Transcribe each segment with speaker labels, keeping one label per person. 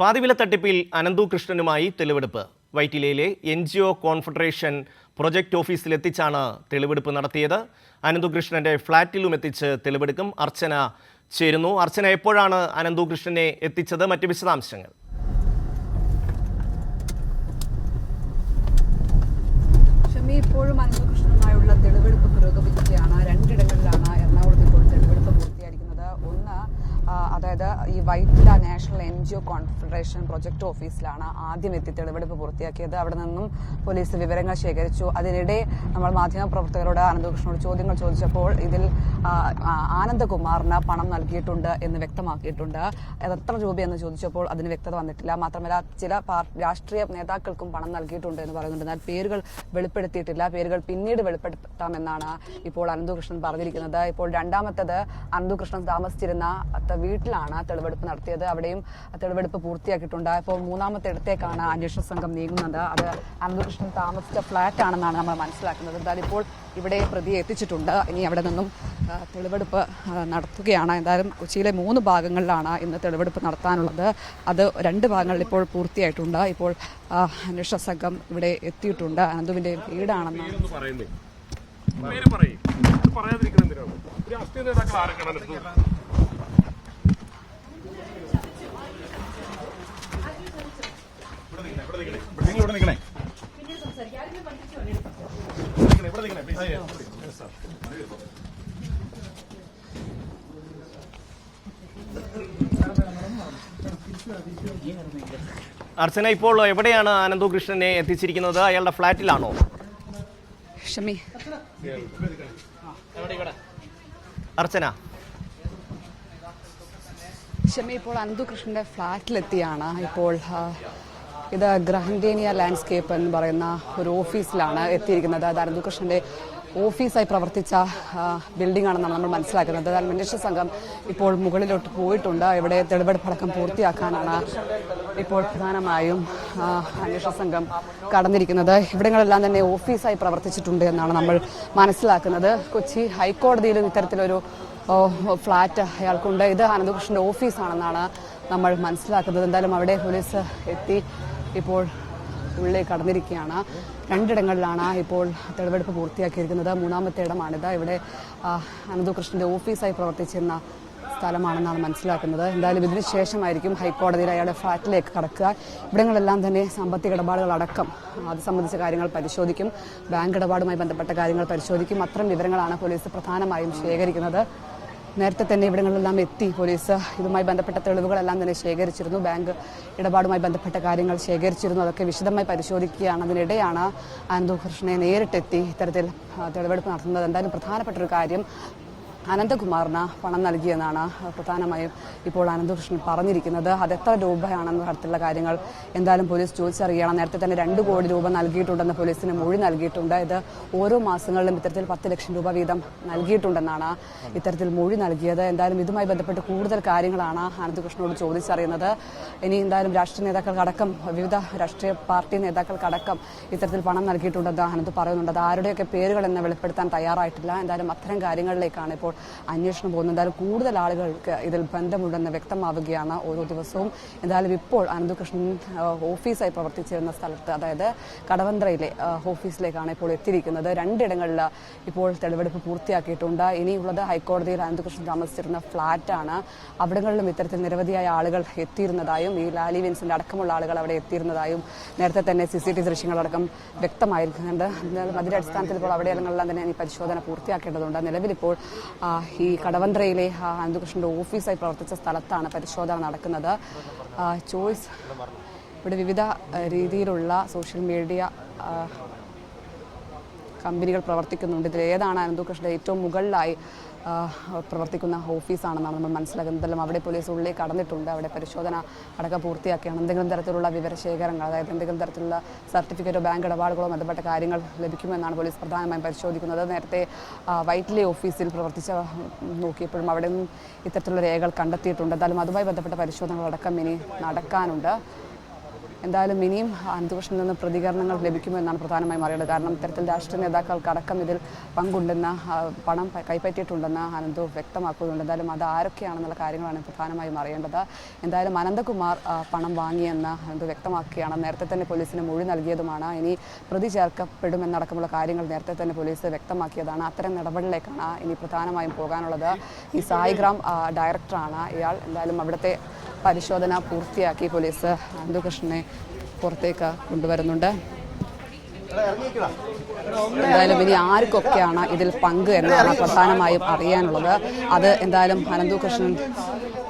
Speaker 1: പാതിവില തട്ടിപ്പിൽ അനന്തു കൃഷ്ണനുമായി തെളിവെടുപ്പ്. വൈറ്റിലയിലെ NGO confederation project ഓഫീസിലെത്തിച്ചാണ് തെളിവെടുപ്പ് നടത്തിയത്. അനന്തു കൃഷ്ണന്റെ ഫ്ളാറ്റിലും എത്തിച്ച് തെളിവെടുക്കും. അർച്ചന ചേരുന്നു. അർച്ചന, എപ്പോഴാണ് അനന്തു കൃഷ്ണനെ എത്തിച്ചത്? മറ്റ് വിശദാംശങ്ങൾ.
Speaker 2: ഇപ്പോഴും അനന്തു കൃഷ്ണനുമായുള്ള തെളിവെടുപ്പ് പുരോഗമിക്കുകയാണ്. രണ്ടിടങ്ങളിലാണ് എറണാകുളത്ത് ഇപ്പോൾ തെളിവെടുപ്പ് പൂർത്തിയായിരിക്കുന്നത്. ഒന്ന്, അതായത് ഈ Vyttila national NGO confederation project ഓഫീസിലാണ് ആദ്യം എത്തി തെളിവെടുപ്പ് പൂർത്തിയാക്കിയത്. അവിടെ നിന്നും പോലീസ് വിവരങ്ങൾ ശേഖരിച്ചു. അതിനിടെ നമ്മൾ മാധ്യമപ്രവർത്തകരോട് അനന്തകൃഷ്ണനോട് ചോദ്യങ്ങൾ ചോദിച്ചപ്പോൾ ഇതിൽ ആനന്ദകുമാറിന് പണം നൽകിയിട്ടുണ്ട് എന്ന് വ്യക്തമാക്കിയിട്ടുണ്ട്. അത് എത്ര രൂപയെന്ന് ചോദിച്ചപ്പോൾ അതിന് വ്യക്തത വന്നിട്ടില്ല. മാത്രമല്ല ചില രാഷ്ട്രീയ നേതാക്കൾക്കും പണം നൽകിയിട്ടുണ്ട് എന്ന് പറയുന്നുണ്ട്. എന്നാൽ പേരുകൾ വെളിപ്പെടുത്തിയിട്ടില്ല. പേരുകൾ പിന്നീട് വെളിപ്പെടുത്താമെന്നാണ് ഇപ്പോൾ അനന്തകൃഷ്ണൻ പറഞ്ഞിരിക്കുന്നത്. ഇപ്പോൾ രണ്ടാമത്തേത് അനന്തകൃഷ്ണൻ താമസിച്ചിരുന്ന വീട്ടിലാണ് തെളിവെടുപ്പ് നടത്തിയത്. അവിടെയും തെളിവെടുപ്പ് പൂർത്തിയാക്കിയിട്ടുണ്ട്. ഇപ്പോൾ മൂന്നാമത്തെ ഇടത്തേക്കാണ് അന്വേഷണ സംഘം നീങ്ങുന്നത്. അത് അനന്തകൃഷ്ണൻ താമസിച്ച ഫ്ളാറ്റ് ആണെന്നാണ് നമ്മൾ മനസ്സിലാക്കുന്നത്. എന്തായാലും ഇപ്പോൾ ഇവിടെ പ്രതിയെ എത്തിച്ചിട്ടുണ്ട്. ഇനി അവിടെ നിന്നും തെളിവെടുപ്പ് നടത്തുകയാണ്. എന്തായാലും കൊച്ചിയിലെ 3 ഭാഗങ്ങളിലാണ് ഇന്ന് തെളിവെടുപ്പ് നടത്താനുള്ളത്. അത് 2 ഭാഗങ്ങളിൽ ഇപ്പോൾ പൂർത്തിയായിട്ടുണ്ട്. ഇപ്പോൾ അന്വേഷണ സംഘം ഇവിടെ എത്തിയിട്ടുണ്ട്. അനന്തുവിന്റെ വീടാണെന്നാണ്
Speaker 1: അർച്ചന, ഇപ്പോൾ എവിടെയാണ് അനന്തു കൃഷ്ണനെ എത്തിച്ചിരിക്കുന്നത്? അയാളുടെ ഫ്ളാറ്റിലാണോ? അർച്ചന,
Speaker 2: ഇപ്പോൾ അനന്തു കൃഷ്ണന്റെ ഫ്ളാറ്റിലെത്തിയാണ്. ഇപ്പോൾ ഇത് ഗ്രഹൻഡേനിയ ലാൻഡ്സ്കേപ്പ് എന്ന് പറയുന്ന ഒരു ഓഫീസിലാണ് എത്തിയിരിക്കുന്നത്. അത് അനന്തു കൃഷ്ണന്റെ ഓഫീസായി പ്രവർത്തിച്ച ബിൽഡിംഗ് ആണെന്നാണ് നമ്മൾ മനസ്സിലാക്കുന്നത്. എന്നാൽ അന്വേഷണ സംഘം ഇപ്പോൾ മുകളിലോട്ട് പോയിട്ടുണ്ട്. ഇവിടെ തെളിവെടുപ്പടക്കം പൂർത്തിയാക്കാനാണ് ഇപ്പോൾ പ്രധാനമായും അന്വേഷണ സംഘം കടന്നിരിക്കുന്നത്. ഇവിടങ്ങളെല്ലാം തന്നെ ഓഫീസായി പ്രവർത്തിച്ചിട്ടുണ്ട് എന്നാണ് നമ്മൾ മനസ്സിലാക്കുന്നത്. കൊച്ചി ഹൈക്കോടതിയിലും ഇത്തരത്തിലൊരു ഫ്ളാറ്റ് അയാൾക്കുണ്ട്. ഇത് അനന്തകൃഷ്ണന്റെ ഓഫീസാണെന്നാണ് നമ്മൾ മനസ്സിലാക്കുന്നത്. എന്തായാലും അവിടെ പോലീസ് എത്തി ഇപ്പോൾ ഉള്ളിൽ കടന്നിരിക്കുകയാണ്. 2 ഇടങ്ങളിലാണ് ഇപ്പോൾ തെളിവെടുപ്പ് പൂർത്തിയാക്കിയിരിക്കുന്നത്. മൂന്നാമത്തെ ഇടമാണിത്. ഇവിടെ അനന്തകൃഷ്ണന്റെ ഓഫീസായി പ്രവർത്തിച്ചിരുന്ന സ്ഥലമാണെന്നാണ് മനസ്സിലാക്കുന്നത്. എന്തായാലും ഇതിന് ശേഷമായിരിക്കും ഹൈക്കോടതിയിൽ അയാളുടെ ഫ്ളാറ്റിലേക്ക് കടക്കുക. ഇവിടങ്ങളെല്ലാം തന്നെ സാമ്പത്തിക ഇടപാടുകളടക്കം അത് സംബന്ധിച്ച കാര്യങ്ങൾ പരിശോധിക്കും. ബാങ്ക് ഇടപാടുമായി ബന്ധപ്പെട്ട കാര്യങ്ങൾ പരിശോധിക്കും. അത്തരം വിവരങ്ങളാണ് പോലീസ് പ്രധാനമായും ശേഖരിക്കുന്നത്. നേരത്തെ തന്നെ ഇവിടങ്ങളിലെല്ലാം എത്തി പോലീസ് ഇതുമായി ബന്ധപ്പെട്ട തെളിവുകളെല്ലാം തന്നെ ശേഖരിച്ചിരുന്നു. ബാങ്ക് ഇടപാടുമായി ബന്ധപ്പെട്ട കാര്യങ്ങൾ ശേഖരിച്ചിരുന്നു. അതൊക്കെ വിശദമായി പരിശോധിക്കുകയാണ്. അതിനിടെയാണ് അനന്തകൃഷ്ണനെ നേരിട്ടെത്തി ഇത്തരത്തിൽ തെളിവെടുപ്പ് നടത്തുന്നത്. എന്തായാലും പ്രധാനപ്പെട്ടൊരു കാര്യം അനന്തകുമാറിന് പണം നൽകിയെന്നാണ് പ്രധാനമായും ഇപ്പോൾ അനന്തകൃഷ്ണൻ പറഞ്ഞിരിക്കുന്നത്. അത് എത്ര രൂപയാണെന്ന തരത്തിലുള്ള കാര്യങ്ങൾ എന്തായാലും പോലീസ് ചോദിച്ചറിയണം. നേരത്തെ തന്നെ 2 കോടി രൂപ നൽകിയിട്ടുണ്ടെന്ന് പോലീസിന് മൊഴി നൽകിയിട്ടുണ്ട്. ഇത് ഓരോ മാസങ്ങളിലും ഇത്തരത്തിൽ 10 ലക്ഷം രൂപ വീതം നൽകിയിട്ടുണ്ടെന്നാണ് ഇത്തരത്തിൽ മൊഴി നൽകിയത്. എന്തായാലും ഇതുമായി ബന്ധപ്പെട്ട് കൂടുതൽ കാര്യങ്ങളാണ് അനന്തകൃഷ്ണനോട് ചോദിച്ചറിയുന്നത്. ഇനി എന്തായാലും രാഷ്ട്രീയ നേതാക്കൾക്കടക്കം വിവിധ രാഷ്ട്രീയ പാർട്ടി നേതാക്കൾക്കടക്കം ഇത്തരത്തിൽ പണം നൽകിയിട്ടുണ്ടെന്ന് അനന്ത് പറയുന്നുണ്ട്. അത് ആരുടെയൊക്കെ പേരുകൾ എന്ന് വെളിപ്പെടുത്താൻ തയ്യാറായിട്ടില്ല. എന്തായാലും അത്തരം കാര്യങ്ങളിലേക്കാണ് ഇപ്പോൾ അന്വേഷണം പോകുന്നത്. എന്തായാലും കൂടുതൽ ആളുകൾക്ക് ഇതിൽ ബന്ധമുണ്ടെന്ന് വ്യക്തമാവുകയാണ് ഓരോ ദിവസവും. എന്തായാലും ഇപ്പോൾ അനന്തകൃഷ്ണൻ ഓഫീസായി പ്രവർത്തിച്ചിരുന്ന സ്ഥലത്ത്, അതായത് കടവന്ത്രയിലെ ഓഫീസിലേക്കാണ് ഇപ്പോൾ എത്തിയിരിക്കുന്നത്. 2 ഇടങ്ങളിൽ ഇപ്പോൾ തെളിവെടുപ്പ് പൂർത്തിയാക്കിയിട്ടുണ്ട്. ഇനിയുള്ളത് ഹൈക്കോടതിയിൽ അനന്തകൃഷ്ണൻ താമസിച്ചിരുന്ന ഫ്ളാറ്റാണ്. അവിടങ്ങളിലും ഇത്തരത്തിൽ നിരവധിയായ ആളുകൾ എത്തിയിരുന്നതായും ഈ ലാലി വിൻസിന്റെ അടക്കമുള്ള ആളുകൾ അവിടെ എത്തിയിരുന്നതായും നേരത്തെ തന്നെ CCTV ദൃശ്യങ്ങളടക്കം വ്യക്തമായിരിക്കുന്നുണ്ട്. അതിന്റെ അടിസ്ഥാനത്തിൽ ഇപ്പോൾ അവിടെയെല്ലാം തന്നെ ഈ പരിശോധന പൂർത്തിയാക്കേണ്ടതുണ്ട്. നിലവിലിപ്പോൾ ഈ കടവന്ത്രയിലെ അനന്തകൃഷ്ണന്റെ ഓഫീസായി പ്രവർത്തിച്ച സ്ഥലത്താണ് പരിശോധന നടക്കുന്നത്. ചോയ്സ് ഇവിടെ വിവിധ രീതിയിലുള്ള സോഷ്യൽ മീഡിയ കമ്പനികൾ പ്രവർത്തിക്കുന്നുണ്ട്. ഇതിൽ ഏതാണ് അനന്തകൃഷ്ണന്റെ ഏറ്റവും മുകളിലായി പ്രവർത്തിക്കുന്ന ഓഫീസാണെന്നാണ് നമ്മൾ മനസ്സിലാക്കുന്നത്. എന്തായാലും അവിടെ പോലീസ് ഉള്ളിൽ കടന്നിട്ടുണ്ട്. അവിടെ പരിശോധന അടക്കം പൂർത്തിയാക്കിയാണ്. എന്തെങ്കിലും തരത്തിലുള്ള വിവരശേഖരങ്ങൾ, അതായത് എന്തെങ്കിലും തരത്തിലുള്ള സർട്ടിഫിക്കറ്റോ ബാങ്ക് ഇടപാടുകളോ ബന്ധപ്പെട്ട കാര്യങ്ങൾ ലഭിക്കുമെന്നാണ് പോലീസ് പ്രധാനമായും പരിശോധിക്കുന്നത്. നേരത്തെ വൈറ്റിലെ ഓഫീസിൽ നോക്കിയപ്പോഴും അവിടെ നിന്നും ഇത്തരത്തിലുള്ള രേഖകൾ കണ്ടെത്തിയിട്ടുണ്ട്. എന്തായാലും അതുമായി ബന്ധപ്പെട്ട പരിശോധനകളടക്കം ഇനി നടക്കാനുണ്ട്. എന്തായാലും ഇനിയും അനന്തകൃഷ്ണനിൽ നിന്ന് പ്രതികരണങ്ങൾ ലഭിക്കുമെന്നാണ് പ്രധാനമായും അറിയേണ്ടത്. കാരണം ഇത്തരത്തിൽ രാഷ്ട്രീയ നേതാക്കൾക്കടക്കം ഇതിൽ പങ്കുണ്ടെന്ന പണം കൈപ്പറ്റിയിട്ടുണ്ടെന്ന് അനന്തു വ്യക്തമാക്കുന്നുണ്ട്. എന്തായാലും അത് ആരൊക്കെയാണെന്നുള്ള കാര്യങ്ങളാണ് പ്രധാനമായും അറിയേണ്ടത്. എന്തായാലും അനന്തകുമാർ പണം വാങ്ങിയെന്ന് അനന്തു വ്യക്തമാക്കുകയാണ്. നേരത്തെ തന്നെ പോലീസിന് മൊഴി നൽകിയതുമാണ്. ഇനി പ്രതി ചേർക്കപ്പെടുമെന്നടക്കമുള്ള കാര്യങ്ങൾ നേരത്തെ തന്നെ പോലീസ് വ്യക്തമാക്കിയതാണ്. അത്തരം നടപടികളിലേക്കാണ് ഇനി പ്രധാനമായും പോകാനുള്ളത്. ഈ സായിഗ്രാം ഡയറക്ടറാണ് ഇയാൾ. എന്തായാലും അവിടുത്തെ പരിശോധന പൂർത്തിയാക്കി പോലീസ് അനന്തകൃഷ്ണനെ പുറത്തേക്ക് കൊണ്ടുവരുന്നുണ്ട്. എന്തായാലും ഇനി ആർക്കൊക്കെയാണ് ഇതിൽ പങ്ക് എന്നാണ് പ്രധാനമായും അറിയാനുള്ളത്. അത് എന്തായാലും അനന്തകൃഷ്ണൻ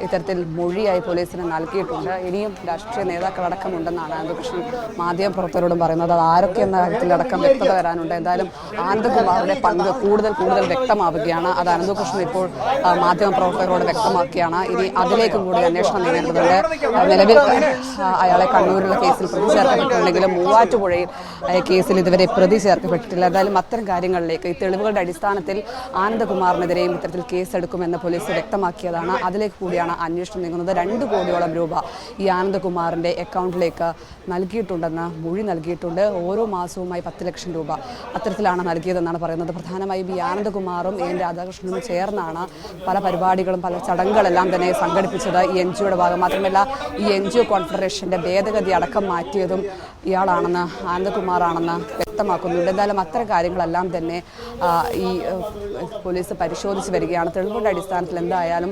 Speaker 2: ഇത്തരത്തിൽ മൊഴിയായി പോലീസിന് നൽകിയിട്ടുണ്ട്. ഇനിയും രാഷ്ട്രീയ നേതാക്കളടക്കമുണ്ടെന്നാണ് അനന്തകൃഷ്ണൻ മാധ്യമപ്രവർത്തകരോടും പറയുന്നത്. അത് ആരൊക്കെ എന്ന കാര്യത്തിലടക്കം വ്യക്തത വരാനുണ്ട്. എന്തായാലും അനന്തകുമാറിന്റെ പങ്ക് കൂടുതൽ വ്യക്തമാവുകയാണ്. അത് അനന്തകൃഷ്ണൻ ഇപ്പോൾ മാധ്യമപ്രവർത്തകരോട് വ്യക്തമാക്കിയാണ്. ഇനി അതിലേക്കും കൂടി അന്വേഷണം നീങ്ങേണ്ടതുണ്ട്. നിലവിൽ അയാളെ കണ്ണൂരിലുള്ള കേസിൽ പ്രതി ചേർക്കപ്പെട്ടിട്ടുണ്ടെങ്കിലും മൂവാറ്റുപുഴയിൽ കേസിൽ ഇതുവരെ പ്രതി ചേർക്കപ്പെട്ടിട്ടില്ല. എന്തായാലും അത്തരം കാര്യങ്ങളിലേക്ക് ഈ തെളിവുകളുടെ അടിസ്ഥാനത്തിൽ ആനന്ദകുമാറിനെതിരെയും ഇത്തരത്തിൽ കേസെടുക്കുമെന്ന് പോലീസ് വ്യക്തമാക്കിയതാണ്. അതിലേക്ക് കൂടിയാണ് അന്വേഷണം നീങ്ങുന്നത്. 2 കോടിയോളം രൂപ ഈ ആനന്ദകുമാറിന്റെ അക്കൗണ്ടിലേക്ക് നൽകിയിട്ടുണ്ടെന്ന് മൊഴി നൽകിയിട്ടുണ്ട്. ഓരോ മാസവുമായി 10 ലക്ഷം രൂപ അത്തരത്തിലാണ് നൽകിയതെന്നാണ് പറയുന്നത്. പ്രധാനമായും ഈ ആനന്ദകുമാറും എൻ രാധാകൃഷ്ണനും ചേർന്നാണ് പല പരിപാടികളും പല ചടങ്ങുകളെല്ലാം തന്നെ സംഘടിപ്പിച്ചത് ഈ NGOയുടെ ഭാഗം. മാത്രമല്ല ഈ NGO കോൺഫെഡറേഷന്റെ ഭേദഗതി അടക്കം മാറ്റിയതും ഇയാളാണെന്ന് ആനന്ദകുമാറാണെന്ന് വ്യക്തമാക്കുന്നുണ്ട്. എന്തായാലും അത്തരം കാര്യങ്ങളെല്ലാം തന്നെ ഈ പോലീസ് പരിശോധിച്ച് വരികയാണ്. തെളിവുകളുടെ അടിസ്ഥാനത്തിൽ എന്തായാലും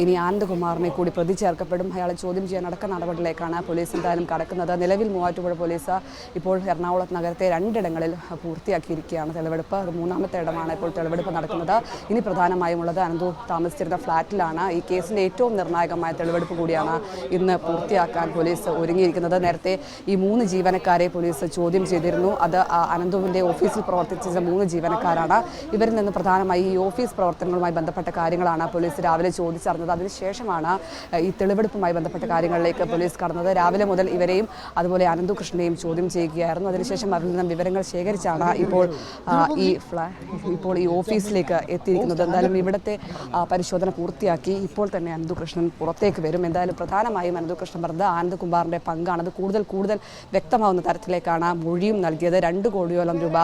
Speaker 2: ഇനി ആനന്ദകുമാറിനെ കൂടി പ്രതി ചേർക്കപ്പെടും. അയാളെ ചോദ്യം ചെയ്യാൻ അടക്കം നടപടിയിലേക്കാണ് പോലീസ് എന്തായാലും കടക്കുന്നത്. നിലവിൽ മൂവാറ്റുപുഴ പോലീസ് ഇപ്പോൾ എറണാകുളം നഗരത്തെ 2 ഇടങ്ങളിൽ പൂർത്തിയാക്കിയിരിക്കുകയാണ് തെളിവെടുപ്പ്. അത് 3ാമത്തെ ഇടമാണ് ഇപ്പോൾ തെളിവെടുപ്പ് നടക്കുന്നത്. ഇനി പ്രധാനമായും ഉള്ളത് അനന്തു താമസിച്ചിരുന്ന ഫ്ളാറ്റിലാണ്. ഈ കേസിന്റെ ഏറ്റവും നിർണായകമായ തെളിവെടുപ്പ് കൂടിയാണ് ഇന്ന് പൂർത്തിയാക്കാൻ പോലീസ് ഒരുങ്ങിയിരിക്കുന്നത്. നേരത്തെ ഈ 3 ജീവനക്കാരെ പോലീസ് ചോദ്യം ചെയ്തിരുന്നു. അത് അനന്തുവിന്റെ ഓഫീസിൽ പ്രവർത്തിച്ച 3 ജീവനക്കാരാണ്. ഇവരിൽ നിന്ന് പ്രധാനമായി ഈ ഓഫീസ് പ്രവർത്തനങ്ങളുമായി ബന്ധപ്പെട്ട കാര്യങ്ങളാണ് പോലീസ് രാവിലെ ചോദിച്ചറിഞ്ഞത്. അതിനുശേഷമാണ് ഈ തെളിവെടുപ്പുമായി ബന്ധപ്പെട്ട കാര്യങ്ങളിലേക്ക് പോലീസ് കടന്നത്. രാവിലെ മുതൽ ഇവരെയും അതുപോലെ അനന്തകൃഷ്ണനെയും ചോദ്യം ചെയ്യുകയായിരുന്നു. അതിനുശേഷം അവരിൽ നിന്നും വിവരങ്ങൾ ശേഖരിച്ചാണ് ഇപ്പോൾ ഈ ഓഫീസിലേക്ക് എത്തിയിരിക്കുന്നത്. എന്തായാലും ഇവിടുത്തെ പരിശോധന പൂർത്തിയാക്കി ഇപ്പോൾ തന്നെ അനന്തകൃഷ്ണൻ പുറത്തേക്ക് വരും. എന്തായാലും പ്രധാനമായും അനന്തകൃഷ്ണൻ പറഞ്ഞത് ആനന്ദകുമാറിന്റെ പങ്കാണ്. അത് കൂടുതൽ വ്യക്തമാവുന്ന തരത്തിലേക്കാണ് മൊഴിയും നൽകിയത്. 2 കോടിയോളം രൂപ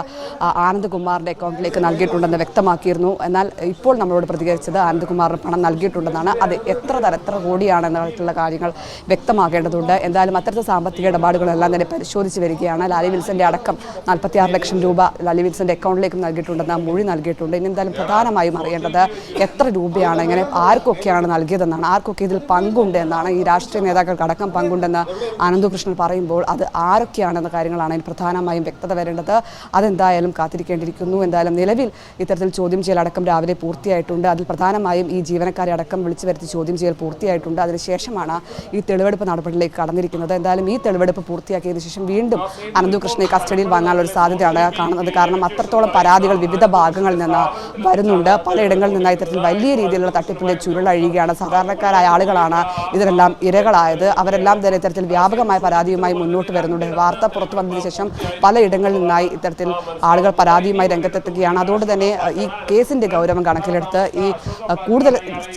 Speaker 2: ആനന്ദകുമാറിന്റെ അക്കൗണ്ടിലേക്ക് നൽകിയിട്ടുണ്ടെന്ന് വ്യക്തമാക്കിയിരുന്നു. എന്നാൽ ഇപ്പോൾ നമ്മളോട് പ്രതികരിച്ചത് ആനന്ദകുമാറിന് പണം നൽകിയിട്ടുണ്ടെന്നാണ്. അത് എത്ര കോടിയാണെന്നുള്ള കാര്യങ്ങൾ വ്യക്തമാക്കേണ്ടതുണ്ട്. എന്തായാലും അത്തരത്തിൽ സാമ്പത്തിക ഇടപാടുകളെല്ലാം തന്നെ പരിശോധിച്ച് വരികയാണ്. ലാലി വിൽസന്റെ അടക്കം 46 ലക്ഷം രൂപ ലാലി വിൽസന്റെ അക്കൗണ്ടിലേക്ക് നൽകിയിട്ടുണ്ടെന്ന് മൊഴി നൽകിയിട്ടുണ്ട്. ഇനി എന്തായാലും പ്രധാനമായും അറിയേണ്ടത് എത്ര രൂപയാണ്, ഇങ്ങനെ ആർക്കൊക്കെയാണ് നൽകിയതെന്നാണ്, ആർക്കൊക്കെ ഇതിൽ പങ്കുണ്ട് എന്നാണ്. ഈ രാഷ്ട്രീയ നേതാക്കൾക്ക് അടക്കം പങ്കുണ്ടെന്ന് അനന്തകൃഷ്ണൻ പറയുമ്പോൾ അത് ആരൊക്കെയാണെന്ന കാര്യങ്ങളാണ് ഇനി പ്രധാനമായും വ്യക്തത വരേണ്ടത്. അതെന്തായാലും കാത്തിരിക്കേണ്ടിയിരിക്കുന്നു. എന്തായാലും നിലവിൽ ഇത്തരത്തിൽ ചോദ്യം ചെയ്യലടക്കം രാവിലെ പൂർത്തിയായിട്ടുണ്ട്. അതിൽ പ്രധാനമായും ഈ ജീവനക്കാരെ അടക്കം വിളിച്ചു വരുത്തി ചോദ്യം ചെയ്യൽ പൂർത്തിയായിട്ടുണ്ട്. അതിനുശേഷമാണ് ഈ തെളിവെടുപ്പ് നടപടിയിലേക്ക് കടന്നിരിക്കുന്നത്. എന്തായാലും ഈ തെളിവെടുപ്പ് പൂർത്തിയാക്കിയതിനു ശേഷം വീണ്ടും അനന്തകൃഷ്ണനെ കസ്റ്റഡിയിൽ വാങ്ങാനുള്ള ഒരു സാധ്യതയാണ് കാണുന്നത്. കാരണം അത്രത്തോളം പരാതികൾ വിവിധ ഭാഗങ്ങളിൽ നിന്ന് വരുന്നുണ്ട്. പലയിടങ്ങളിൽ നിന്ന് ഇത്തരത്തിൽ വലിയ രീതിയിലുള്ള തട്ടിപ്പിന്റെ ചുരുളഴിയുകയാണ്. സാധാരണക്കാരായ ആളുകളാണ് ഇതിനെല്ലാം ഇരകളായത്. അവരെല്ലാം തന്നെ ഇത്തരത്തിൽ വ്യാപകമായ പരാതിയുമായി മുന്നോട്ട് വരുന്നുണ്ട്. വാർത്ത പുറത്തു വന്നതിന് ശേഷം പലയിടങ്ങളിൽ നിന്നായി ഇത്തരത്തിൽ ആളുകൾ പരാതിയുമായി രംഗത്തെത്തുകയാണ്. അതുകൊണ്ട് തന്നെ ഈ കേസിന്റെ ഗൗരവം കണക്കിലെടുത്ത് ഈ കൂടുതൽ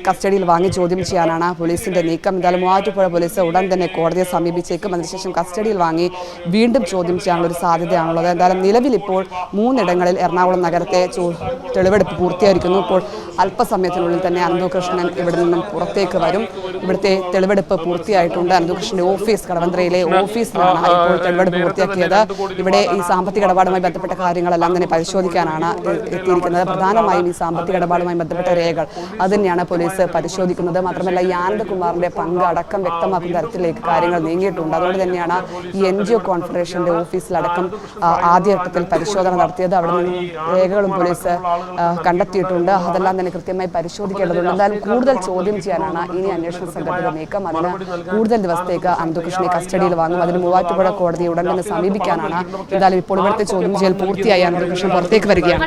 Speaker 2: കസ്റ്റഡിയിൽ വാങ്ങി ചോദ്യം ചെയ്യാനാണ് പോലീസിന്റെ നീക്കം. എന്തായാലും മൂവാറ്റുപുഴ പോലീസ് ഉടൻ തന്നെ കോടതിയെ സമീപിച്ചേക്കും. അതിനുശേഷം കസ്റ്റഡിയിൽ വാങ്ങി വീണ്ടും ചോദ്യം ചെയ്യാനുള്ള ഒരു സാധ്യതയാണുള്ളത്. എന്തായാലും നിലവിൽ ഇപ്പോൾ 3 ഇടങ്ങളിൽ എറണാകുളം നഗരത്തെ തെളിവെടുപ്പ് പൂർത്തിയായിരിക്കുന്നു. ഇപ്പോൾ അല്പസമയത്തിനുള്ളിൽ തന്നെ അനന്തകൃഷ്ണൻ ഇവിടെ നിന്നും പുറത്തേക്ക് വരും. ഇവിടുത്തെ തെളിവെടുപ്പ് പൂർത്തിയായിട്ടുണ്ട്. അനന്തകൃഷ്ണന്റെ ഓഫീസ് കടവന്ത്രയിലെ ഓഫീസിലാണ് ഇപ്പോൾ തെളിവെടുപ്പ് പൂർത്തിയാക്കിയത്. ഇവിടെ ഈ സാമ്പത്തിക ഇടപാടുമായി ബന്ധപ്പെട്ട കാര്യങ്ങളെല്ലാം തന്നെ പരിശോധിക്കാനാണ് എത്തിയിരിക്കുന്നത്. പ്രധാനമായും ഈ സാമ്പത്തിക ഇടപാടുമായി ബന്ധപ്പെട്ട രേഖകൾ അത് തന്നെയാണ് പോലീസ് പരിശോധിക്കുന്നത്. മാത്രമല്ല ഈ ആനന്ദകുമാറിന്റെ പങ്ക് അടക്കം വ്യക്തമാക്കുന്ന തരത്തിലേക്ക് കാര്യങ്ങൾ നീങ്ങിയിട്ടുണ്ട്. അതുകൊണ്ട് തന്നെയാണ് ഈ NGO കോൺഫെഡറേഷന്റെ ഓഫീസിലടക്കം ആദ്യഘട്ടത്തിൽ പരിശോധന നടത്തിയത്. അവിടെ നിന്ന് രേഖകളും പോലീസ് കണ്ടെത്തിയിട്ടുണ്ട്. അതെല്ലാം തന്നെ കൃത്യമായി പരിശോധിക്കേണ്ടതുണ്ട്. എന്തായാലും കൂടുതൽ ചോദ്യം ചെയ്യാനാണ് ഇനി അന്വേഷണ സംഘത്തിന്റെ നീക്കം. അതിന് കൂടുതൽ ദിവസത്തേക്ക് അനന്തകൃഷ്ണനെ കസ്റ്റഡിയിൽ വാങ്ങും. അതിന് മൂവാറ്റുപുഴ കോടതിയെ ഉടൻ തന്നെ സമീപിക്കാനാണ്. എന്തായാലും ഇപ്പോൾ ഇവിടുത്തെ ചോദ്യം ചെയ്യൽ പൂർത്തിയായി അനന്തകൃഷ്ണൻ പുറത്തേക്ക് വരികയാണ്.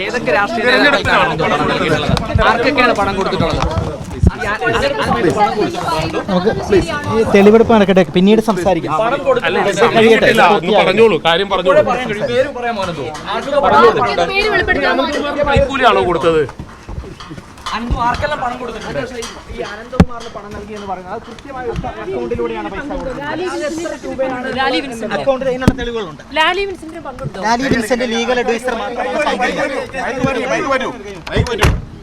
Speaker 3: ഏതൊക്കെ രാഷ്ട്രീയ ആർക്കൊക്കെയാണ് പണം കൊടുത്തിട്ടുള്ളത്?
Speaker 4: ഈ തെളിവെടുപ്പ് നടക്കട്ടെ, പിന്നീട് സംസാരിക്കാം.
Speaker 5: പറഞ്ഞോളൂ, കാര്യം പറഞ്ഞോളൂ. കൈക്കൂലിയാണോ കൊടുത്തത്?
Speaker 3: അനന്തു ആർക്കെല്ലാം പണം കൊടുത്തിട്ടുണ്ട്?
Speaker 4: ഈ അനന്തകുമാറിന് പണം നൽകി എന്ന് പറയുന്നത് അത് കൃത്യമായ അക്കൗണ്ടിലൂടെയാണ് പൈസ കൊടുക്കുന്നത്.
Speaker 5: ലാലി വിൻസെന്റ്
Speaker 4: അക്കൗണ്ടിൽ അതിനുള്ള തെളിവുകളുണ്ട്.
Speaker 5: ലാലി വിൻസെന്റ് പങ്കെടുത്തു.
Speaker 4: ലാലി വിൻസെന്റ് ലീഗൽ അഡ്വൈസർ മാത്രമാണ്.